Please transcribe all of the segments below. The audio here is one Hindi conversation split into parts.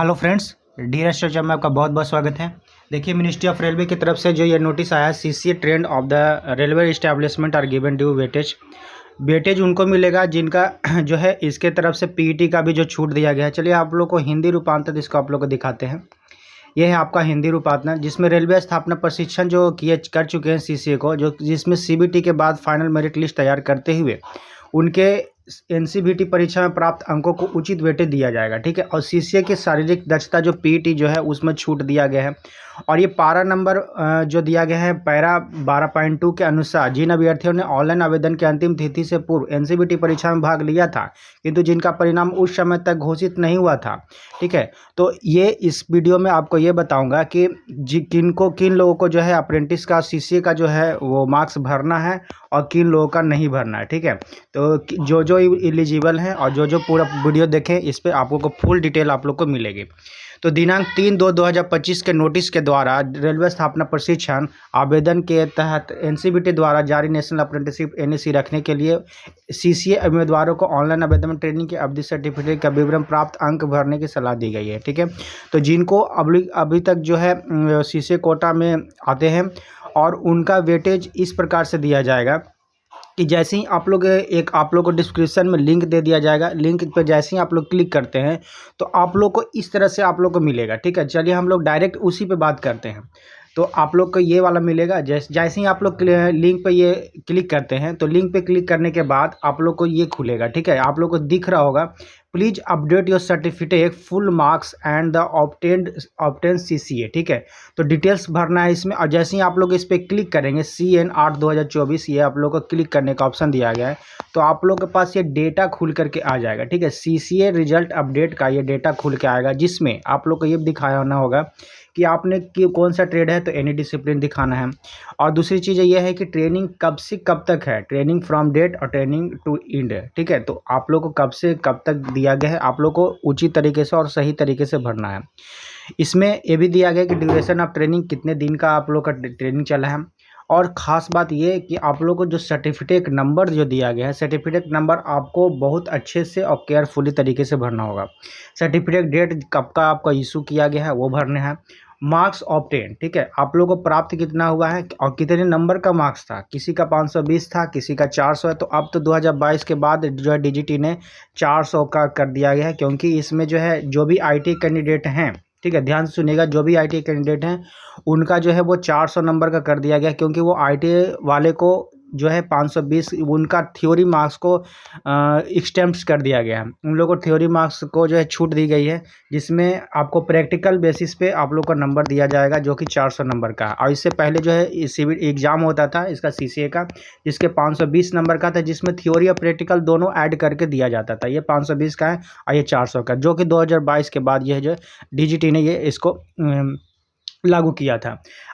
हेलो फ्रेंड्स, डी स्ट्रक्चर में आपका बहुत बहुत स्वागत है। देखिए, मिनिस्ट्री ऑफ रेलवे की तरफ से जो ये नोटिस आया है, CCA trained of the railway establishment are given due weightage. Weightage उनको मिलेगा जिनका जो है इसके तरफ से पीईटी का भी जो छूट दिया गया है। चलिए आप लोग को हिंदी रूपांतर इसको आप लोग को दिखाते हैं। ये है आपका हिंदी रूपांतर, जिसमें रेलवे स्थापना प्रशिक्षण जो कर चुके हैं सीसीए को, जो जिसमें सीबीटी के बाद फाइनल मेरिट लिस्ट तैयार करते हुए उनके एनसीबीटी परीक्षा में प्राप्त अंकों को उचित वेटेज दिया जाएगा। ठीक है। और सीसीए की शारीरिक दक्षता जो पीईटी जो है उसमें छूट दिया गया है। और ये पारा नंबर जो दिया गया है पैरा 12.2 के अनुसार जिन अभ्यर्थियों ने ऑनलाइन आवेदन की अंतिम तिथि से पूर्व एनसीबीटी परीक्षा में भाग लिया था किंतु जिनका परिणाम उस समय तक घोषित नहीं हुआ था। ठीक है। तो ये इस वीडियो में आपको ये बताऊंगा कि किन लोगों को जो है अप्रेंटिस का सीसीए का जो है वो मार्क्स भरना है और किन लोगों का नहीं भरना है। ठीक है। तो जो एलिजिबल हैं और जो पूरा वीडियो देखें, इस पर आपको फुल डिटेल आप लोग को मिलेगी। तो दिनांक 3/2/2025 के नोटिस के द्वारा रेलवे स्थापना प्रशिक्षण आवेदन के तहत एनसीबीटी द्वारा जारी नेशनल अप्रेंटिसशिप एनएसी रखने के लिए सीसीए उम्मीदवारों को ऑनलाइन आवेदन ट्रेनिंग की अवधि सर्टिफिकेट का विवरण प्राप्त अंक भरने की सलाह दी गई है। ठीक है। तो जिनको अभी तक जो है सीसीए कोटा में आते हैं और उनका वेटेज इस प्रकार से दिया जाएगा कि जैसे ही आप लोग को डिस्क्रिप्शन में लिंक दे दिया जाएगा। लिंक पर जैसे ही आप लोग क्लिक करते हैं तो आप लोग को इस तरह से आप लोग को मिलेगा। ठीक है। चलिए हम लोग डायरेक्ट उसी पे बात करते हैं। तो आप लोग को ये वाला मिलेगा। जैसे ही आप लोग लिंक पे ये क्लिक करते हैं तो लिंक पे क्लिक करने के बाद आप लोग को ये खुलेगा। ठीक है। आप लोग को दिख रहा होगा, please update your certificate full marks and the obtain CCA. ठीक है। तो डिटेल्स भरना है इसमें। और जैसे ही आप लोग इस पर क्लिक करेंगे CN 8/2024 ये आप लोग को क्लिक करने का ऑप्शन दिया गया है। तो आप लोग के पास ये डेटा खुल करके आ जाएगा। ठीक है। सीसीए रिजल्ट अपडेट का ये डेटा खुल के आएगा, जिसमें आप लोग को ये दिखाया होना होगा कि आपने कौन सा ट्रेड है, तो एनी डिसिप्लिन दिखाना है। और दूसरी चीज़ ये है कि ट्रेनिंग कब से कब तक है, ट्रेनिंग फ्रॉम डेट और ट्रेनिंग टू एंड। ठीक है। तो आप लोग को कब से कब तक दिया गया है, आप लोग को उचित तरीके से और सही तरीके से भरना है। इसमें ये भी दिया गया कि ड्यूरेशन ऑफ ट्रेनिंग कितने दिन का आप लोग का ट्रेनिंग चला है। और ख़ास बात ये कि आप लोग को जो सर्टिफिकेट नंबर जो दिया गया है, सर्टिफिकेट नंबर आपको बहुत अच्छे से और केयरफुली तरीके से भरना होगा। सर्टिफिकेट डेट कब का आपका इशू किया गया है वो भरने हैं। Marks obtain. ठीक है। आप लोगों को प्राप्त कितना हुआ है और कितने नंबर का मार्क्स था। किसी का 520 था, किसी का 400 है। तो अब तो 2022 के बाद जो है डीजीटी ने 400 का कर दिया गया है, क्योंकि इसमें जो है जो भी आईटी कैंडिडेट हैं, ठीक है, ध्यान से सुनिएगा, जो भी आईटी कैंडिडेट हैं उनका जो है वो 400 नंबर का कर दिया गया, क्योंकि वो आईटी वाले को जो है 520 उनका थ्योरी मार्क्स को एक्सटेम्प्ट कर दिया गया है। उन लोगों को थ्योरी मार्क्स को जो है छूट दी गई है, जिसमें आपको प्रैक्टिकल बेसिस पे आप लोग को नंबर दिया जाएगा जो कि 400 नंबर का। और इससे पहले जो है सिविल एग्ज़ाम होता था इसका सीसीए का, जिसके 520 नंबर का था, जिसमें थ्योरी और प्रैक्टिकल दोनों ऐड करके दिया जाता था। ये 520 का है और ये 400 का, जो कि 2022 के बाद यह जो डीजीटी ने ये इसको लागू किया था।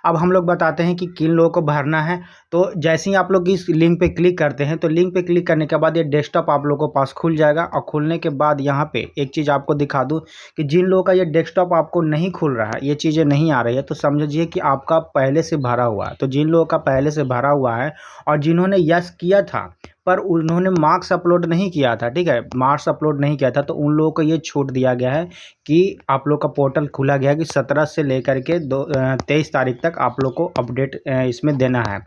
अब हम लोग बताते हैं कि किन लोगों को भरना है। तो जैसे ही आप लोग इस लिंक पे क्लिक करते हैं तो लिंक पे क्लिक करने के बाद ये डेस्कटॉप आप लोगों के पास खुल जाएगा। और खुलने के बाद यहाँ पे एक चीज़ आपको दिखा दूँ कि जिन लोगों का ये डेस्कटॉप आपको नहीं खुल रहा है, ये चीज़ें नहीं आ रही है, तो समझिए कि आपका पहले से भरा हुआ है। तो जिन लोगों का पहले से भरा हुआ है और जिन्होंने यस किया था पर उन्होंने मार्क्स अपलोड नहीं किया था, ठीक है, मार्क्स अपलोड नहीं किया था, तो उन लोगों को ये छूट दिया गया है कि आप लोग का पोर्टल खुला गया है कि 17 से लेकर के 23 तारीख तक आप लोग को अपडेट इसमें देना है।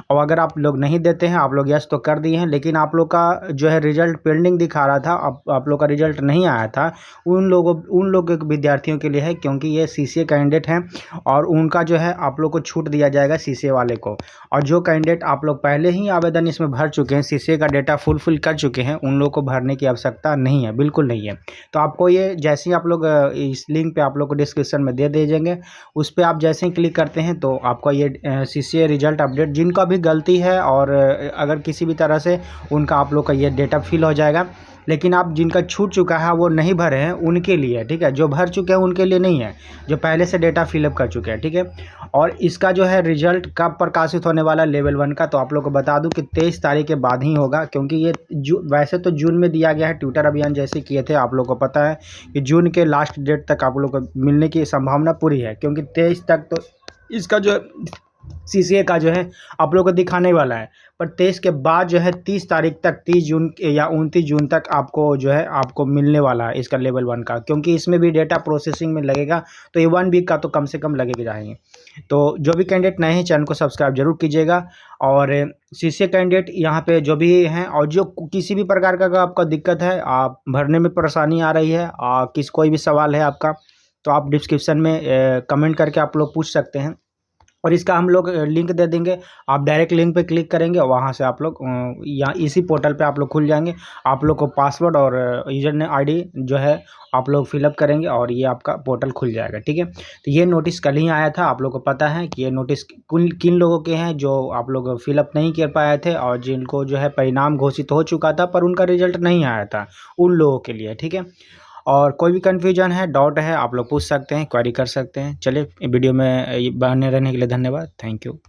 और अगर आप लोग नहीं देते हैं, आप लोग यस तो कर दिए हैं, लेकिन आप लोग का जो है रिजल्ट पेंडिंग दिखा रहा था, आप लोग का रिजल्ट नहीं आया था, उन लोगों के विद्यार्थियों के लिए है, क्योंकि ये सीसीए कैंडिडेट हैं और उनका जो है आप लोग को छूट दिया जाएगा सीसीए वाले को। और जो कैंडिडेट आप लोग पहले ही आवेदन इसमें भर चुके हैं, सीसीए का डेटा फुलफिल कर चुके हैं, उन लोगों को भरने की आवश्यकता नहीं है, बिल्कुल नहीं है। तो आपको ये जैसे ही आप लोग इस लिंक पे आप लोग को डिस्क्रिप्शन में दे दीजिएंगे, उस पर आप जैसे ही क्लिक करते हैं तो आपका ये सीसीए रिजल्ट अपडेट, जिनका भी गलती है और अगर किसी भी तरह से उनका आप लोग का ये डेटा फिल हो जाएगा। लेकिन आप जिनका छूट चुका है वो नहीं भरे हैं उनके लिए, ठीक है, जो भर चुके हैं उनके लिए नहीं है, जो पहले से डेटा फिलअप कर चुके हैं, ठीक है। और इसका जो है रिजल्ट कब प्रकाशित होने वाला लेवल 1 का, तो आप लोग को बता दूं कि 23 तारीख के बाद ही होगा, क्योंकि ये वैसे तो जून में दिया गया है, ट्विटर अभियान जैसे किए थे, आप लोग को पता है कि जून के लास्ट डेट तक आप लोग को मिलने की संभावना पूरी है, क्योंकि 23 तक तो इसका जो सीसीए का जो है आप लोगों को दिखाने वाला है। पर टेस्ट के बाद जो है 30 तारीख तक, 30 जून या 29 जून तक आपको जो है आपको मिलने वाला है इसका लेवल 1 का, क्योंकि इसमें भी डेटा प्रोसेसिंग में लगेगा, तो ये 1 वीक का तो कम से कम लगेगा जाएंगे। तो जो भी कैंडिडेट नए हैं चैनल को सब्सक्राइब जरूर कीजिएगा। और सीसीए कैंडिडेट यहाँ पे जो भी हैं, और जो किसी भी प्रकार का आपका दिक्कत है, आप भरने में परेशानी आ रही है, कोई भी सवाल है आपका, तो आप डिस्क्रिप्शन में कमेंट करके आप लोग पूछ सकते हैं, और इसका हम लोग लिंक दे देंगे। आप डायरेक्ट लिंक पे क्लिक करेंगे, वहाँ से आप लोग यहाँ इसी पोर्टल पे आप लोग खुल जाएंगे। आप लोग को पासवर्ड और यूजर ने आईडी जो है आप लोग फिलअप करेंगे और ये आपका पोर्टल खुल जाएगा, ठीक है। तो ये नोटिस कल ही आया था, आप लोग को पता है कि ये नोटिस किन लोगों के हैं जो आप लोग फिलअप नहीं कर पाए थे, और जिनको जो है परिणाम घोषित हो चुका था पर उनका रिजल्ट नहीं आया था, उन लोगों के लिए, ठीक है। और कोई भी कन्फ्यूजन है, डाउट है, आप लोग पूछ सकते हैं, क्वेरी कर सकते हैं। चलिए वीडियो में बने रहने के लिए धन्यवाद, थैंक यू।